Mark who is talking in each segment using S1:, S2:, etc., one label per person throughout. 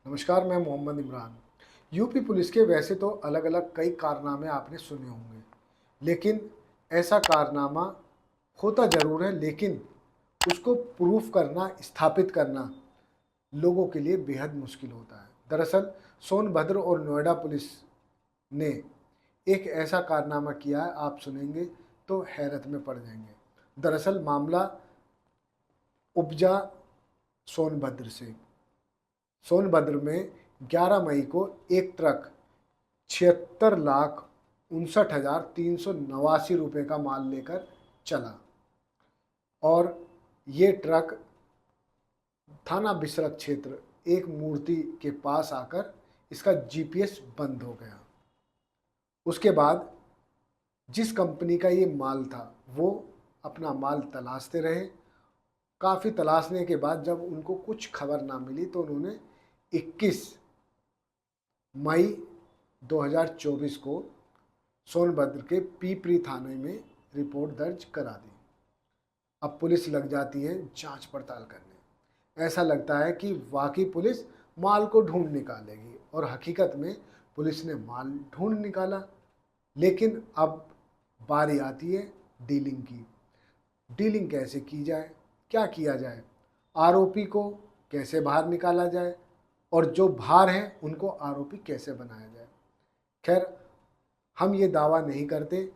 S1: नमस्कार, मैं Mohammad Imran. UP police के वैसे तो अलग अलग कई कारनामे आपने सुने होंगे, लेकिन ऐसा कारनामा होता ज़रूर है, लेकिन उसको प्रूफ करना, स्थापित करना लोगों के लिए बेहद मुश्किल होता है। दरअसल सोनभद्र और नोएडा पुलिस ने एक ऐसा कारनामा किया है, आप सुनेंगे तो हैरत में पड़ जाएंगे। दरअसल मामला उपजा सोनभद्र से। सोनभद्र में 11 मई को एक ट्रक 76,59,389 रुपये का माल लेकर चला और ये ट्रक थाना बिसरत क्षेत्र एक मूर्ति के पास आकर इसका जीपीएस बंद हो गया। उसके बाद जिस कंपनी का ये माल था वो अपना माल तलाशते रहे। काफ़ी तलाशने के बाद जब उनको कुछ खबर ना मिली तो उन्होंने 21 मई 2024 को सोनभद्र के पीपरी थाने में रिपोर्ट दर्ज करा दी। अब पुलिस लग जाती है जांच पड़ताल करने। ऐसा लगता है कि वाकई पुलिस माल को ढूंढ निकालेगी और हकीकत में पुलिस ने माल ढूंढ निकाला। लेकिन अब बारी आती है डीलिंग की। डीलिंग कैसे की जाए, क्या किया जाए, आरोपी को कैसे बाहर निकाला जाए और जो बाहर हैं उनको आरोपी कैसे बनाया जाए। खैर, हम ये दावा नहीं करते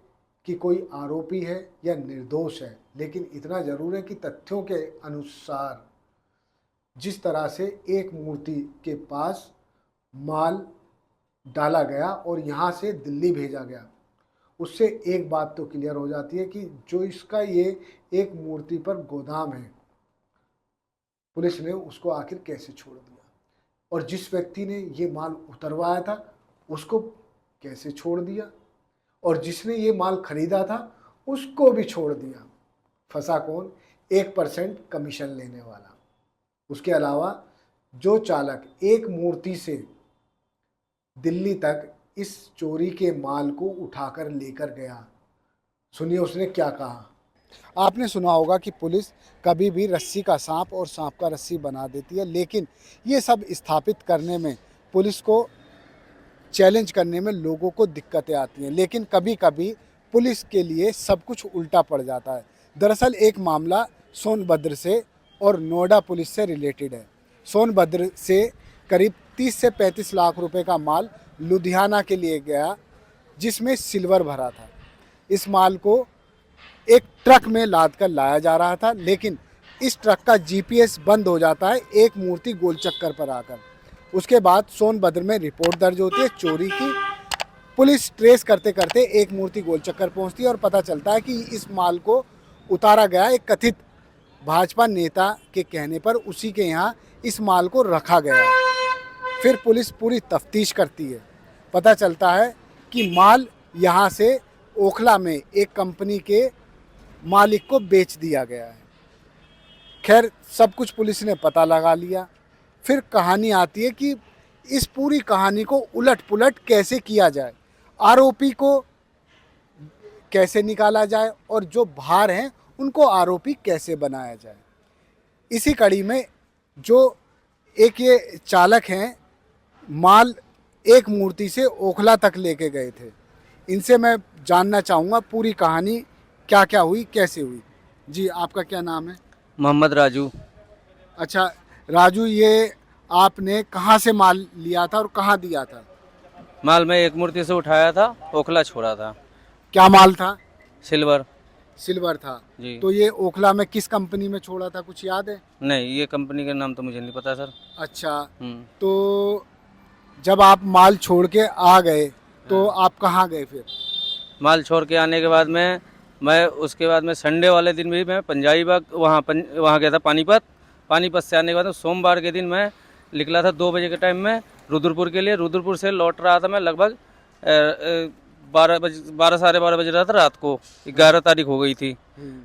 S1: कि कोई आरोपी है या निर्दोष है, लेकिन इतना ज़रूर है कि तथ्यों के अनुसार जिस तरह से एक मूर्ति के पास माल डाला गया और यहाँ से दिल्ली भेजा गया, उससे एक बात तो क्लियर हो जाती है कि जो इसका ये एक मूर्ति पर गोदाम है, पुलिस ने उसको आखिर कैसे छोड़ दिया और जिस व्यक्ति ने ये माल उतरवाया था उसको कैसे छोड़ दिया और जिसने ये माल खरीदा था उसको भी छोड़ दिया। फंसा कौन? 1% कमीशन लेने वाला। उसके अलावा जो चालक एक मूर्ति से दिल्ली तक इस चोरी के माल को उठाकर लेकर गया, सुनिए उसने क्या कहा। आपने सुना होगा कि पुलिस कभी भी रस्सी का सांप और सांप का रस्सी बना देती है, लेकिन ये सब स्थापित करने में, पुलिस को चैलेंज करने में लोगों को दिक्कतें आती हैं। लेकिन कभी कभी पुलिस के लिए सब कुछ उल्टा पड़ जाता है। दरअसल एक मामला सोनभद्र से और नोएडा पुलिस से रिलेटेड है। सोनभद्र से करीब 30 से 35 लाख रुपए का माल लुधियाना के लिए गया, जिसमें सिल्वर भरा था। इस माल को एक ट्रक में लाद कर लाया जा रहा था, लेकिन इस ट्रक का जीपीएस बंद हो जाता है एक मूर्ति गोल चक्कर पर आकर। उसके बाद सोनभद्र में रिपोर्ट दर्ज होती है चोरी की। पुलिस ट्रेस करते करते एक मूर्ति गोल चक्कर पहुंचती है और पता चलता है कि इस माल को उतारा गया एक कथित भाजपा नेता के कहने पर, उसी के यहाँ इस माल को रखा गया है। फिर पुलिस पूरी तफ्तीश करती है। पता चलता है कि माल यहाँ से ओखला में एक कंपनी के मालिक को बेच दिया गया है। खैर, सब कुछ पुलिस ने पता लगा लिया। फिर कहानी आती है कि इस पूरी कहानी को उलट पुलट कैसे किया जाए, आरोपी को कैसे निकाला जाए और जो बाहर हैं उनको आरोपी कैसे बनाया जाए। इसी कड़ी में जो एक ये चालक हैं, माल एक मूर्ति से ओखला तक लेके गए थे, इनसे मैं जानना चाहूँगा पूरी कहानी क्या क्या हुई, कैसे हुई। जी, आपका क्या नाम है?
S2: मोहम्मद राजू।
S1: अच्छा राजू, ये आपने कहाँ से माल लिया था और कहाँ दिया था?
S2: माल मैं एक मूर्ति से उठाया था, ओखला छोड़ा था।
S1: क्या माल था?
S2: सिल्वर।
S1: सिल्वर था।
S2: जी।
S1: तो ये ओखला में किस कंपनी में छोड़ा था, कुछ याद है?
S2: नहीं, ये कंपनी का नाम तो मुझे नहीं पता सर।
S1: अच्छा, तो जब आप माल छोड़ के आ गए तो आप कहाँ गए फिर?
S2: माल छोड़ के आने के बाद में मैं उसके बाद में संडे वाले दिन भी मैं पंजाबी बाग वहाँ गया था पानीपत। पानीपत से आने के बाद सोमवार के दिन मैं निकला था 2 बजे के टाइम में रुद्रपुर के लिए। रुद्रपुर से लौट रहा था मैं लगभग 12 साढ़े 12 बज रहा था रात को। 11 तारीख हो गई थी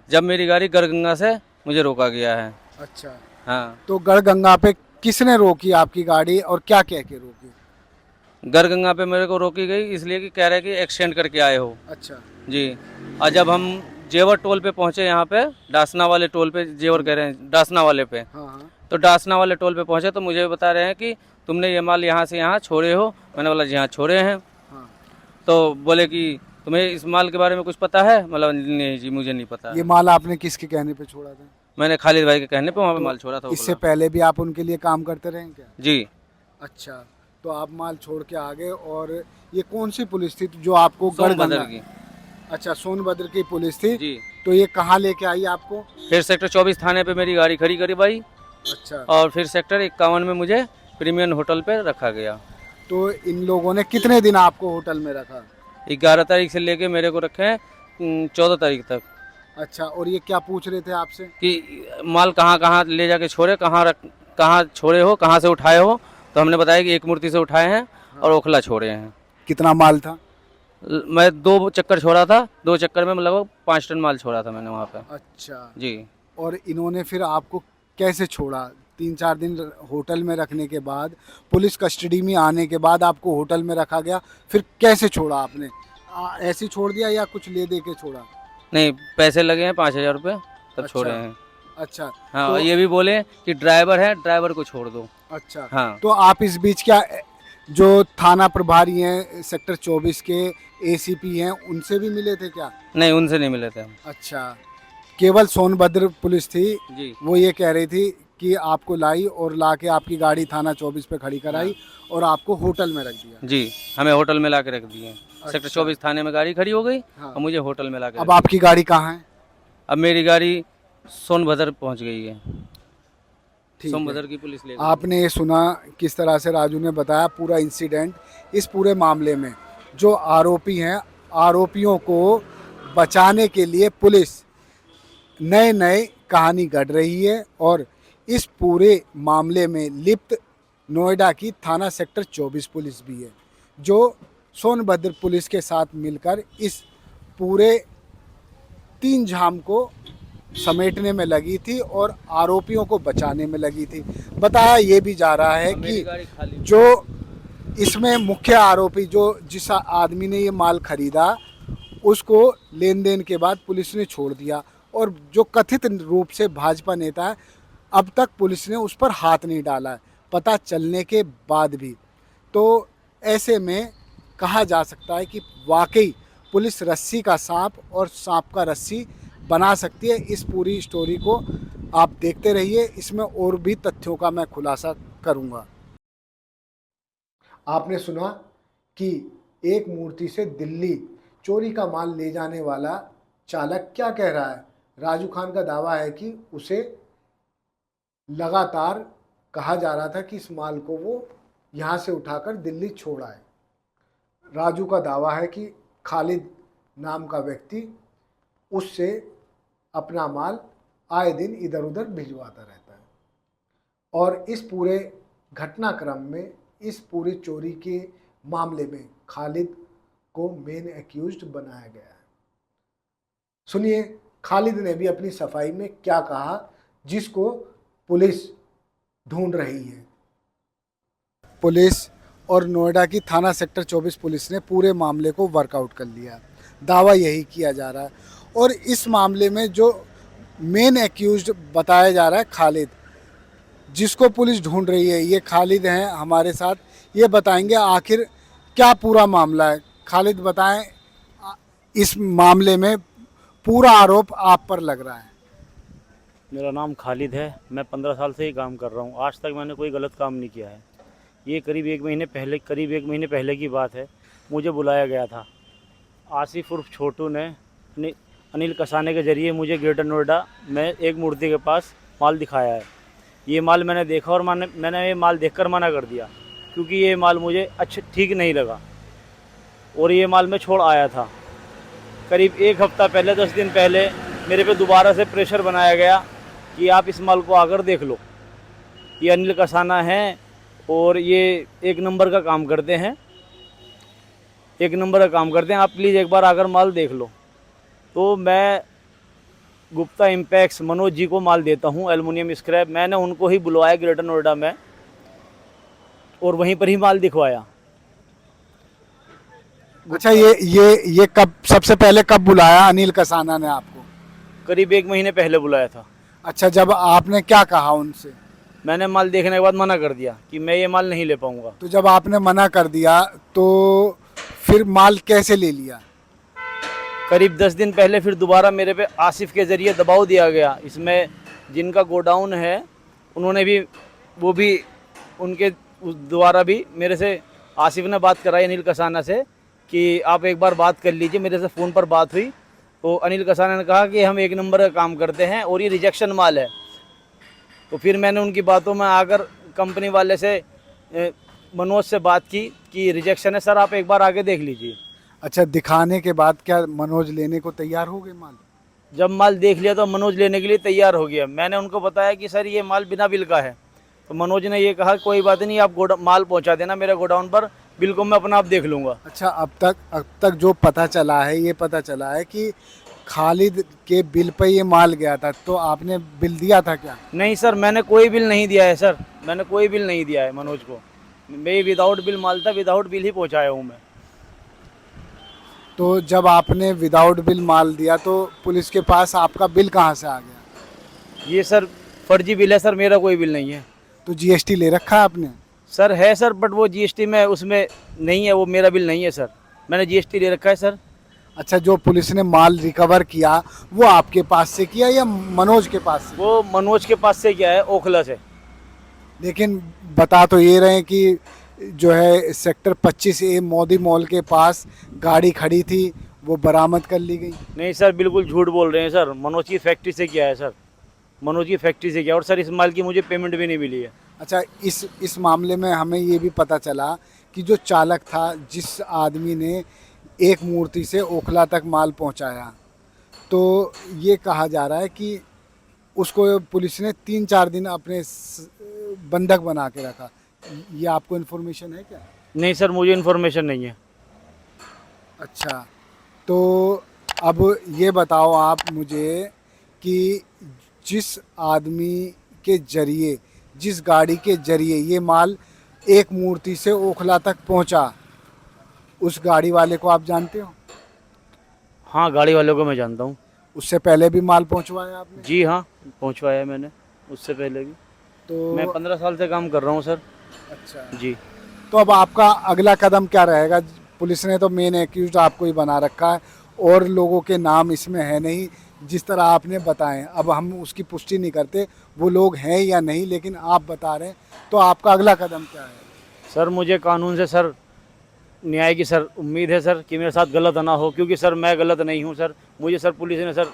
S2: जब मेरी गाड़ी गढ़गंगा से मुझे रोका गया है।
S1: अच्छा,
S2: हाँ।
S1: तो गढ़गंगा पे किसने रोकी आपकी गाड़ी और क्या कह के रोकी?
S2: गढ़गंगा पे मेरे को रोकी गई इसलिए कि कह रहे कि एक्सटेंड करके आए हो।
S1: अच्छा
S2: जी। और जब हम जेवर टोल पे पहुंचे, यहाँ पे डासना वाले टोल पे, जेवर कह रहे हैं डासना वाले पे,
S1: हाँ हाँ।
S2: तो डासना वाले टोल पे पहुंचे तो मुझे बता रहे हैं कि तुमने ये माल यहाँ से यहाँ छोड़े हो। मैंने बोला जी हाँ छोड़े हैं।
S1: हाँ।
S2: तो बोले कि तुम्हें इस माल के बारे में कुछ पता है? मतलब नहीं जी मुझे नहीं पता।
S1: ये माल आपने किसके कहने पे छोड़ा था?
S2: मैंने खालिद भाई के कहने पे वहाँ पे
S1: तो
S2: माल छोड़ा था।
S1: इससे
S2: उपला।
S1: पहले भी आप उनके लिए काम करते रहे हैं क्या?
S2: जी
S1: अच्छा, तो आप माल छोड़ के आ गए। और ये कौन सी पुलिस थी जो आपको
S2: सोनभद्र
S1: गढ़गंगा?
S2: की।
S1: अच्छा, सोनभद्र की पुलिस थी।
S2: जी
S1: तो ये कहाँ लेके आई आपको?
S2: फिर सेक्टर 24 थाने पे मेरी गाड़ी खड़ी करी भाई,
S1: अच्छा,
S2: और फिर सेक्टर 51 में मुझे प्रीमियम होटल पे रखा गया।
S1: तो इन लोगों ने कितने दिन आपको होटल में रखा?
S2: 11 तारीख से लेके मेरे को रखे हैं 14 तारीख तक
S1: अच्छा, और ये क्या पूछ रहे थे आपसे?
S2: कि माल कहाँ कहाँ ले जाके छोड़े, कहाँ छोड़े हो, कहाँ से उठाए हो। तो हमने बताया कि एक मूर्ति से उठाए हैं और ओखला छोड़े हैं।
S1: कितना माल था?
S2: मैं 2 चक्कर छोड़ा था, 2 चक्कर में लगभग 5 टन माल छोड़ा था मैंने वहाँ पे।
S1: अच्छा,
S2: जी
S1: और इन्होंने फिर आपको कैसे छोड़ा? 3-4 दिन होटल में रखने के बाद, पुलिस कस्टडी में आने के बाद आपको होटल में रखा गया, फिर कैसे छोड़ा आपने? ऐसे ही छोड़ दिया या कुछ ले दे के छोड़ा?
S2: नहीं, पैसे लगे हैं 5,000 रुपये, तब
S1: अच्छा।
S2: छोड़े हैं।
S1: अच्छा।
S2: हाँ,
S1: तो,
S2: ये भी बोले कि ड्राइवर है, ड्राइवर को छोड़ दो।
S1: अच्छा,
S2: हाँ
S1: तो आप इस बीच क्या जो थाना प्रभारी हैं सेक्टर 24 के एसीपी हैं उनसे भी मिले थे क्या?
S2: नहीं, उनसे नहीं मिले थे हम।
S1: अच्छा, केवल सोनभद्र पुलिस थी,
S2: जी
S1: वो ये कह रही थी कि आपको लाई और ला के आपकी गाड़ी थाना 24 पे खड़ी कराई और आपको होटल में रख दिया।
S2: जी, हमें होटल में ला के रख दिए।
S1: अच्छा।
S2: सेक्टर 24 थाने में गाड़ी खड़ी हो गई
S1: हाँ।
S2: और मुझे होटल में ला के
S1: अब आपकी गाड़ी कहाँ है?
S2: अब मेरी गाड़ी सोनभद्र पहुंच गई है।
S1: ठीक है।
S2: सोनभद्र की पुलिस ले गई।
S1: आपने ये सुना किस तरह से राजू ने बताया पूरा इंसिडेंट। इस पूरे मामले में जो आरोपी हैं, आरोपियों को बचाने के लिए पुलिस नए नए कहानी गढ़ रही है और इस पूरे मामले में लिप्त नोएडा की थाना सेक्टर 24 पुलिस भी है, जो सोनभद्र पुलिस के साथ मिलकर इस पूरे 3 झाम को समेटने में लगी थी और आरोपियों को बचाने में लगी थी। बताया ये भी जा रहा है
S2: मेरी
S1: कि
S2: गाड़ी खाली।
S1: जो इसमें मुख्य आरोपी जो जिस आदमी ने ये माल खरीदा उसको लेन देन के बाद पुलिस ने छोड़ दिया और जो कथित रूप से भाजपा नेता है अब तक पुलिस ने उस पर हाथ नहीं डाला है, पता चलने के बाद भी। तो ऐसे में कहा जा सकता है कि वाकई पुलिस रस्सी का सांप और सांप का रस्सी बना सकती है। इस पूरी स्टोरी को आप देखते रहिए, इसमें और भी तथ्यों का मैं खुलासा करूंगा। आपने सुना कि एक मूर्ति से दिल्ली चोरी का माल ले जाने वाला चालक क्या कह रहा है। राजू खान का दावा है कि उसे लगातार कहा जा रहा था कि इस माल को वो यहाँ से उठाकर दिल्ली छोड़ आए। राजू का दावा है कि खालिद नाम का व्यक्ति उससे अपना माल आए दिन इधर उधर भिजवाता रहता है और इस पूरे घटनाक्रम में, इस पूरी चोरी के मामले में खालिद को मेन एक्यूज्ड बनाया गया है। सुनिए खालिद ने भी अपनी सफाई में क्या कहा, जिसको पुलिस ढूंढ रही है। पुलिस और नोएडा की थाना सेक्टर 24 पुलिस ने पूरे मामले को वर्कआउट कर लिया, दावा यही किया जा रहा है। और इस मामले में जो मेन एक्यूज्ड बताया जा रहा है खालिद, जिसको पुलिस ढूंढ रही है, ये खालिद हैं हमारे साथ। ये बताएंगे आखिर क्या पूरा मामला है। खालिद बताएं, इस मामले में पूरा आरोप आप पर लग रहा है।
S3: मेरा नाम खालिद है, मैं 15 साल से ही काम कर रहा हूँ। आज तक मैंने कोई गलत काम नहीं किया है। ये करीब एक महीने पहले की बात है। मुझे बुलाया गया था आसिफ उर्फ छोटू ने अनिल कसाने के ज़रिए मुझे ग्रेटर नोएडा में एक मूर्ति के पास माल दिखाया है। ये माल मैंने देखा और मैंने ये माल देखकर मना कर दिया क्योंकि ये माल मुझे ठीक नहीं लगा और ये माल मैं छोड़ आया था। करीब 1 हफ्ता पहले, 10 दिन पहले मेरे पे दोबारा से प्रेशर बनाया गया कि आप इस माल को आकर देख लो। ये अनिल कसाना है और ये 1 नंबर का काम करते हैं, 1 नंबर का काम करते हैं। आप प्लीज़ एक बार आकर माल देख लो। तो मैं गुप्ता इम्पैक्स मनोज जी को माल देता हूँ, एल्युमिनियम स्क्रैप। मैंने उनको ही बुलवाया ग्रेटर नोएडा में और वहीं पर ही माल दिखवाया।
S1: अच्छा, ये कब, सबसे पहले कब बुलाया अनिल कसाना ने आपको?
S3: करीब 1 महीने पहले बुलाया था।
S1: अच्छा, जब आपने क्या कहा उनसे?
S3: मैंने माल देखने के बाद मना कर दिया कि मैं ये माल नहीं ले पाऊँगा।
S1: तो जब आपने मना कर दिया तो फिर माल कैसे ले लिया?
S3: करीब 10 दिन पहले फिर दोबारा मेरे पे आसिफ के ज़रिए दबाव दिया गया। इसमें जिनका गोडाउन है उन्होंने भी, वो भी उनके द्वारा भी मेरे से आसिफ ने बात कराई अनिल कसाना से कि आप एक बार बात कर लीजिए। मेरे से फ़ोन पर बात हुई तो अनिल कसाना ने कहा कि हम एक नंबर का काम करते हैं और ये रिजेक्शन माल है। तो फिर मैंने उनकी बातों में आकर कंपनी वाले से मनोज से बात की कि रिजेक्शन है सर, आप एक बार आके देख लीजिए।
S1: अच्छा, दिखाने के बाद क्या मनोज लेने को तैयार हो गए माल?
S3: जब माल देख लिया तो मनोज लेने के लिए तैयार हो गया। मैंने उनको बताया कि सर ये माल बिना बिल का है। तो मनोज ने ये कहा कोई बात नहीं, आप माल पहुंचा देना मेरे गोडाउन पर, बिल को मैं अपना आप देख लूँगा।
S1: अच्छा, अब तक जो पता चला है, ये पता चला है कि खालिद के बिल पे ये माल गया था, तो आपने बिल दिया था क्या?
S3: नहीं सर, मैंने कोई बिल नहीं दिया है सर, मैंने कोई बिल नहीं दिया है मनोज को। मैं विदाउट बिल माल था, विदाउट बिल ही पहुँचाया हूँ मैं।
S1: तो जब आपने विदाउट बिल माल दिया तो पुलिस के पास आपका बिल कहाँ से आ गया?
S3: ये सर फर्जी बिल है सर, मेरा कोई बिल नहीं है।
S1: तो जीएसटी ले रखा है आपने?
S3: सर है सर, बट वो जीएसटी में उसमें नहीं है, वो मेरा बिल नहीं है सर, मैंने जीएसटी ले रखा है सर।
S1: अच्छा, जो पुलिस ने माल रिकवर किया वो आपके पास से किया या मनोज के पास से?
S3: वो मनोज के पास से क्या है, ओखला से।
S1: लेकिन बता तो ये रहे कि जो है सेक्टर 25A मोदी मॉल के पास गाड़ी खड़ी थी, वो बरामद कर ली गई।
S3: नहीं सर, बिल्कुल झूठ बोल रहे हैं सर, मनोज की फैक्ट्री से किया है सर, मनोज की फैक्ट्री से किया। और सर इस माल की मुझे पेमेंट भी नहीं मिली है।
S1: अच्छा, इस मामले में हमें ये भी पता चला कि जो चालक था, जिस आदमी ने एक मूर्ति से ओखला तक माल पहुंचाया, तो ये कहा जा रहा है कि उसको पुलिस ने 3-4 दिन अपने बंधक बना के रखा। ये आपको इन्फॉर्मेशन है क्या?
S3: नहीं सर, मुझे इन्फॉर्मेशन नहीं है।
S1: अच्छा, तो अब ये बताओ आप मुझे कि जिस आदमी के जरिए, जिस गाड़ी के जरिए ये माल एक मूर्ति से ओखला तक पहुंचा, उस गाड़ी वाले को आप जानते हो?
S3: हाँ, गाड़ी वालों को मैं जानता हूँ।
S1: उससे पहले भी माल पहुंचवाया आपने?
S3: जी हाँ, पहुँचवाया है मैंने, उससे पहले भी।
S1: तो
S3: मैं 15 साल से काम कर रहा हूँ सर।
S1: अच्छा,
S3: जी।
S1: तो अब आपका अगला कदम क्या रहेगा? पुलिस ने तो मेन एक्यूज आपको ही बना रखा है और लोगों के नाम इसमें है नहीं, जिस तरह आपने बताएं। अब हम उसकी पुष्टि नहीं करते वो लोग हैं या नहीं, लेकिन आप बता रहे हैं, तो आपका अगला कदम क्या है?
S3: सर मुझे कानून से सर न्याय की सर उम्मीद है सर, कि मेरे साथ गलत ना हो, क्योंकि सर मैं गलत नहीं हूँ सर। मुझे सर पुलिस ने सर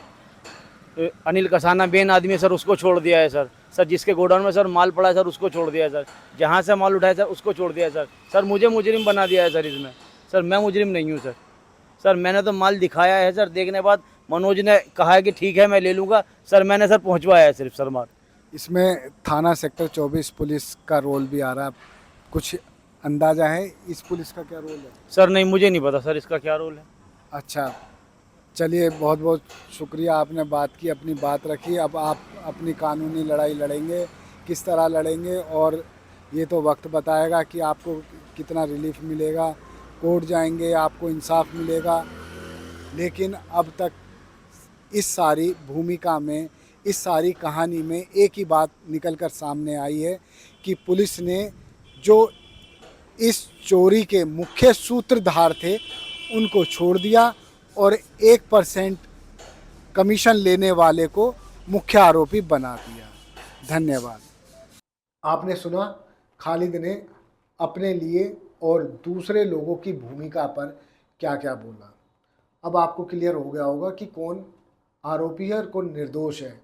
S3: अनिल कसाना बेन आदमी है सर, उसको छोड़ दिया है सर। सर जिसके गोडाउन में सर माल पड़ा है सर, उसको छोड़ दिया है सर। जहाँ से माल उठाया सर, उसको छोड़ दिया है सर। सर मुझे मुजरिम बना दिया है सर इसमें। सर मैं मुजरिम नहीं हूँ सर। सर मैंने तो माल दिखाया है सर, देखने के बाद मनोज ने कहा है कि ठीक है मैं ले लूँगा सर, मैंने सर पहुँचवाया है सिर्फ सर माल।
S1: इसमें थाना सेक्टर 24 पुलिस का रोल भी आ रहा है, कुछ अंदाजा है इस पुलिस का क्या रोल है?
S3: सर नहीं, मुझे नहीं पता सर इसका क्या रोल है।
S1: अच्छा, चलिए, बहुत बहुत शुक्रिया, आपने बात की, अपनी बात रखी। अब आप अपनी कानूनी लड़ाई लड़ेंगे, किस तरह लड़ेंगे, और ये तो वक्त बताएगा कि आपको कितना रिलीफ मिलेगा। कोर्ट जाएंगे, आपको इंसाफ मिलेगा। लेकिन अब तक इस सारी भूमिका में, इस सारी कहानी में एक ही बात निकल कर सामने आई है कि पुलिस ने जो इस चोरी के मुख्य सूत्रधार थे उनको छोड़ दिया और 1% कमीशन लेने वाले को मुख्य आरोपी बना दिया। धन्यवाद। आपने सुना खालिद ने अपने लिए और दूसरे लोगों की भूमिका पर क्या क्या बोला। अब आपको क्लियर हो गया होगा कि कौन आरोपी है और कौन निर्दोष है।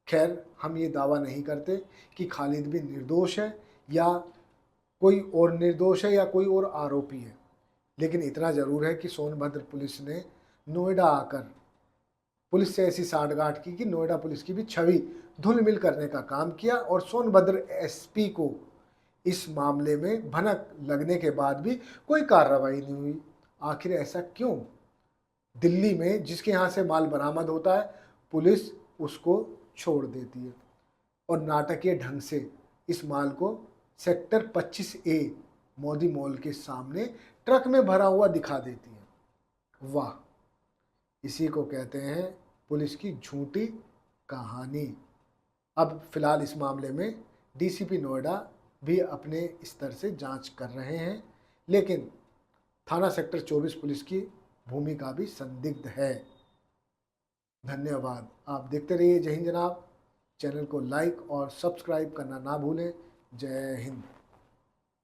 S1: खैर, हम ये दावा नहीं करते कि खालिद भी निर्दोष है या कोई और निर्दोष है या कोई और आरोपी है, लेकिन इतना ज़रूर है कि सोनभद्र पुलिस ने नोएडा आकर पुलिस से ऐसी साठगांठ की कि नोएडा पुलिस की भी छवि धूल-मिल करने का काम किया और सोनभद्र एसपी को इस मामले में भनक लगने के बाद भी कोई कार्रवाई नहीं हुई। आखिर ऐसा क्यों? दिल्ली में जिसके यहाँ से माल बरामद होता है, पुलिस उसको छोड़ देती है और नाटकीय ढंग से इस माल को सेक्टर 25A मोदी मॉल के सामने ट्रक में भरा हुआ दिखा देती है। वाह, इसी को कहते हैं पुलिस की झूठी कहानी। अब फिलहाल इस मामले में डीसीपी नोएडा भी अपने स्तर से जांच कर रहे हैं, लेकिन थाना सेक्टर 24 पुलिस की भूमिका भी संदिग्ध है। धन्यवाद। आप देखते रहिए जय हिंद जनाब। चैनल को लाइक और सब्सक्राइब करना ना भूलें। जय हिंद।